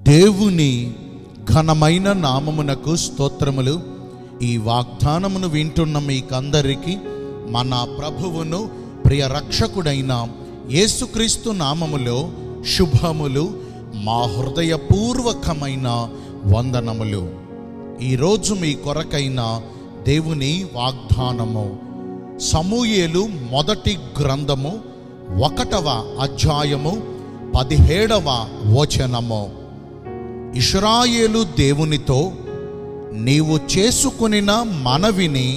దేవుని ఘనమైన నామమునకు స్తోత్రములు. ఈ వాగ్దానమును వింటున్న మీకందరికీ మన ప్రభువును ప్రియ రక్షకుడైన యేసుక్రీస్తు నామములో శుభములు, మా హృదయపూర్వకమైన వందనములు. ఈరోజు మీ కొరకైన దేవుని వాగ్దానము సమూయేలు మొదటి గ్రంథము 1వ అధ్యాయము 17వ వచనము. ఇశ్రాయేలు దేవునితో నీవు చేసుకొనిన మనవిని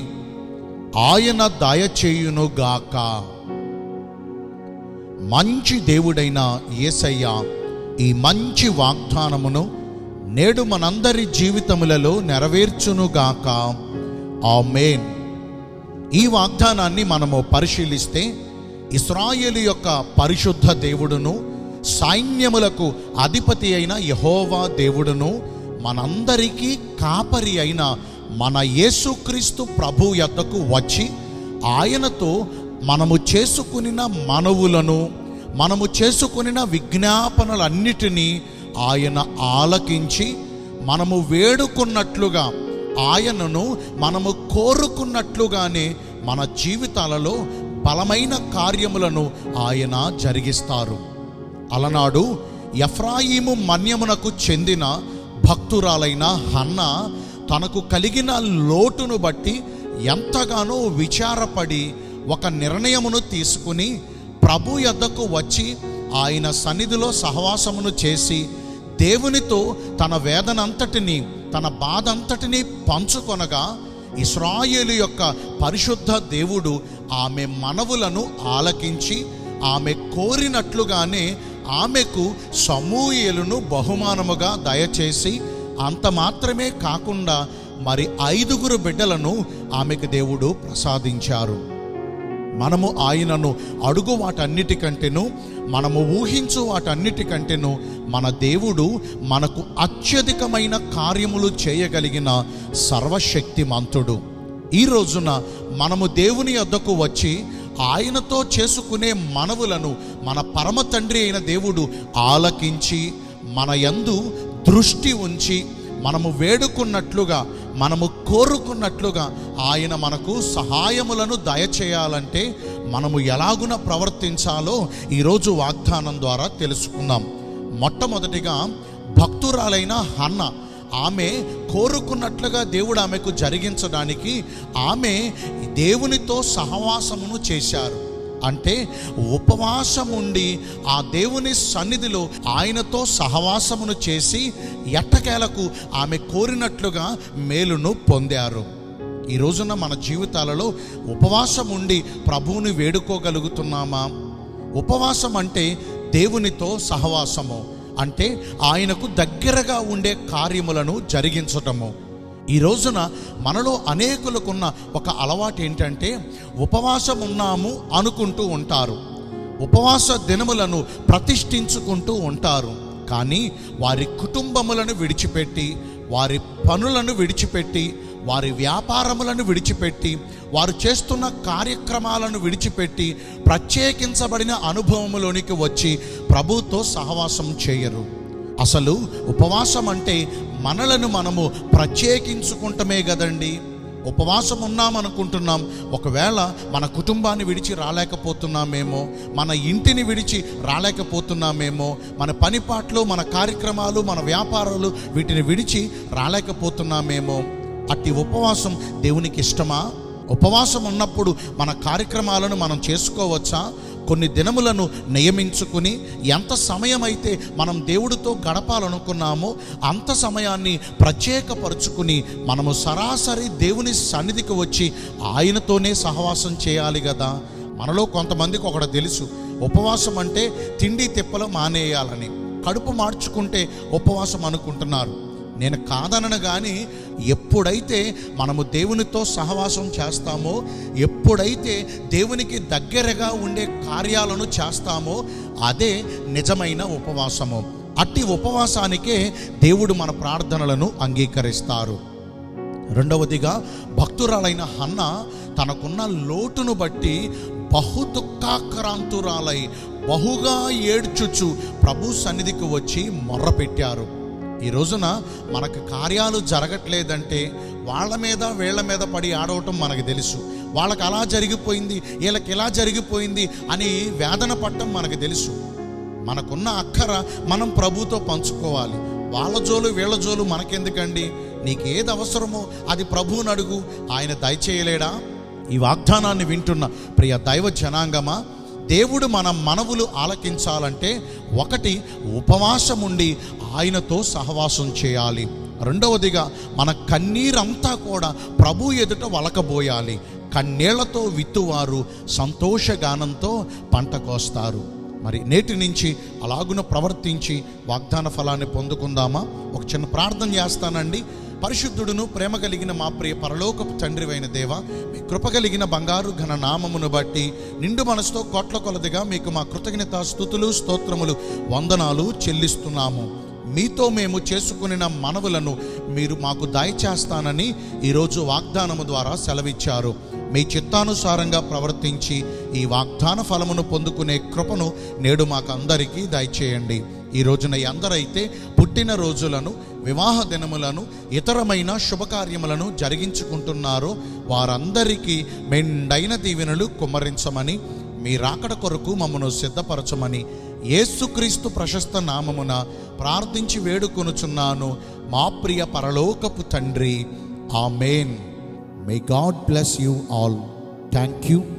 ఆయన దయచేయునుగాక. మంచి దేవుడైన యేసయ్య ఈ మంచి వాగ్దానమును నేడు మనందరి జీవితములలో నెరవేర్చునుగాక. ఆమేన్. ఈ వాగ్దానాన్ని మనము పరిశీలిస్తే, ఇశ్రాయేలు యొక్క పరిశుద్ధ దేవుడును, సైన్యములకు అధిపతి అయిన యెహోవా దేవుడును, మనందరికీ కాపరి అయిన మన యేసుక్రీస్తు ప్రభు యొద్దకు వచ్చి ఆయనతో మనము చేసుకునిన మనవులను, మనము చేసుకునిన విజ్ఞాపనలన్నిటినీ ఆయన ఆలకించి, మనము వేడుకున్నట్లుగా, ఆయనను మనము కోరుకున్నట్లుగానే మన జీవితాలలో బలమైన కార్యములను ఆయన జరిగిస్తారు. అలనాడు ఎఫ్రాయిము మన్యమునకు చెందిన భక్తురాలైన హన్న తనకు కలిగిన లోటును బట్టి ఎంతగానో విచారపడి ఒక నిర్ణయమును తీసుకుని ప్రభు యొద్దకు వచ్చి ఆయన సన్నిధిలో సహవాసమును చేసి దేవునితో తన వేదనంతటిని, తన బాధంతటిని పంచుకొనగా, ఇశ్రాయేలు యొక్క పరిశుద్ధ దేవుడు ఆమె మనవులను ఆలకించి ఆమె కోరినట్లుగానే ఆమెకు సమూయేలును బహుమానముగా దయచేసి, అంత మాత్రమే కాకుండా మరి 5 బిడ్డలను ఆమెకు దేవుడు ప్రసాదించారు. మనము ఆయనను అడుగు వాటన్నిటికంటేను, మనము ఊహించు వాటన్నిటికంటేను మన దేవుడు మనకు అత్యధికమైన కార్యములు చేయగలిగిన సర్వశక్తిమంతుడు. ఈ రోజున మనము దేవుని యొద్దకు వచ్చి ఆయనతో చేసుకునే మనవులను మన పరమ తండ్రి అయిన దేవుడు ఆలకించి, మన యందు దృష్టి ఉంచి, మనము వేడుకున్నట్లుగా, మనము కోరుకున్నట్లుగా ఆయన మనకు సహాయములను దయచేయాలంటే మనము ఎలాగున ప్రవర్తించాలో ఈరోజు వాగ్దానం ద్వారా తెలుసుకుందాం. మొట్టమొదటిగా భక్తురాలైన హన్న, ఆమె కోరుకున్నట్లుగా దేవుడు ఆమెకు జరిగించడానికి ఆమె దేవునితో సహవాసమును చేశారు. అంటే ఉపవాసం ఉండి ఆ దేవుని సన్నిధిలో ఆయనతో సహవాసమును చేసి ఎట్టకేలకు ఆమె కోరినట్లుగా మేలును పొందారు. ఈ రోజున మన జీవితాలలో ఉపవాసం ఉండి ప్రభువుని వేడుకోగలుగుతున్నామా? ఉపవాసం అంటే దేవునితో సహవాసము, అంటే ఆయనకు దగ్గరగా ఉండే కార్యములను జరిగించటము. ఈ రోజున మనలో అనేకులకున్న ఒక అలవాటు ఏంటంటే, ఉపవాసం ఉన్నాము అనుకుంటూ ఉంటారు, ఉపవాస దినములను ప్రతిష్ఠించుకుంటూ ఉంటారు. కానీ వారి కుటుంబములను విడిచిపెట్టి, వారి పనులను విడిచిపెట్టి, వారి వ్యాపారములను విడిచిపెట్టి, వారు చేస్తున్న కార్యక్రమాలను విడిచిపెట్టి ప్రత్యేకించబడిన అనుభవములోనికి వచ్చి ప్రభుతో సహవాసం చేయరు. అసలు ఉపవాసం అంటే మనలను మనము ప్రత్యేకించుకుంటమే కదండి. ఉపవాసం ఉన్నామనుకుంటున్నాం, ఒకవేళ మన కుటుంబాన్ని విడిచి రాలేకపోతున్నామేమో, మన ఇంటిని విడిచి రాలేకపోతున్నామేమో, మన పనిపాట్లు, మన కార్యక్రమాలు, మన వ్యాపారాలు వీటిని విడిచి రాలేకపోతున్నామేమో. అట్టి ఉపవాసం దేవునికి ఇష్టమా? ఉపవాసం ఉన్నప్పుడు మన కార్యక్రమాలను మనం చేసుకోవచ్చా? కొన్ని దినములను నియమించుకుని ఎంత సమయం అయితే మనం దేవుడితో గడపాలనుకున్నామో అంత సమయాన్ని ప్రత్యేకపరుచుకుని మనము సరాసరి దేవుని సన్నిధికి వచ్చి ఆయనతోనే సహవాసం చేయాలి కదా. మనలో కొంతమందికి ఒకటి తెలుసు, ఉపవాసం అంటే తిండి తిప్పలు మానేయాలని, కడుపు మార్చుకుంటే ఉపవాసం అనుకుంటున్నారు. నేను కాదనను, కానీ ఎప్పుడైతే మనము దేవునితో సహవాసం చేస్తామో, ఎప్పుడైతే దేవునికి దగ్గరగా ఉండే కార్యాలను చేస్తామో అదే నిజమైన ఉపవాసము. అట్టి ఉపవాసానికే దేవుడు మన ప్రార్థనలను అంగీకరిస్తారు. రెండవదిగా భక్తురాలైన హన్న తనకున్న లోటును బట్టి బహు దుఃఖాక్రాంతురాలై బహుగా ఏడ్చుచు ప్రభు సన్నిధికి వచ్చి మొర్రపెట్టారు. ఈ రోజున మనకు కార్యాలు జరగట్లేదంటే వాళ్ళ మీద వీళ్ళ మీద పడి ఆడవటం మనకు తెలుసు. వాళ్ళకి అలా జరిగిపోయింది, వీళ్ళకి ఇలా జరిగిపోయింది అని వేదన పడటం మనకు తెలుసు. మనకున్న అక్కర మనం ప్రభుతో పంచుకోవాలి. వాళ్ళ జోలు వీళ్ళ జోలు మనకెందుకండి? నీకు ఏది అవసరమో అది ప్రభువుని అడుగు, ఆయన దయచేయలేడా? ఈ వాగ్దానాన్ని వింటున్న ప్రియ దైవ జనాంగమా, దేవుడు మన మనవులు ఆలకించాలంటే ఒకటి, ఉపవాసం ఉండి ఆయనతో సహవాసం చేయాలి. రెండవదిగా మన కన్నీరంతా కూడా ప్రభు ఎదుట వలకబోయాలి. కన్నీళ్లతో విత్తువారు సంతోషగానంతో పంట కోస్తారు. మరి నేటి నుంచి అలాగున ప్రవర్తించి వాగ్దాన ఫలాన్ని పొందుకుందామా? ఒక చిన్న ప్రార్థన చేస్తానండి. పరిశుద్ధుడును ప్రేమ కలిగిన మా ప్రియ పరలోకపు తండ్రివైన దేవ, మీ కృప కలిగిన బంగారు ఘన నామమును బట్టి నిండు మనసుతో కోట్ల కొలదిగా మీకు మా కృతజ్ఞత స్తుతులు స్తోత్రములు వందనాలు చెల్లిస్తున్నాము. మీతో మేము చేసుకున్న మనవులను మీరు మాకు దయచేస్తానని ఈరోజు వాగ్దానము ద్వారా సెలవిచ్చారు. మీ చిత్తానుసారంగా ప్రవర్తించి ఈ వాగ్దాన ఫలమును పొందుకునే కృపను నేడు మాకు అందరికీ దయచేయండి. ఈ రోజున ఎందరైతే పుట్టిన రోజులను, వివాహ దినములను, ఇతరమైన శుభకార్యములను జరిగించుకుంటున్నారో వారందరికీ మెండైన దీవెనలు కుమ్మరించమని, మీ రాకడ కొరకు మమ్మను సిద్ధపరచమని యేసుక్రీస్తు ప్రశస్త నామమున ప్రార్థించి వేడుకొనుచున్నాను మా ప్రియ పరలోకపు తండ్రి. ఆమేన్. May God bless you all. Thank you.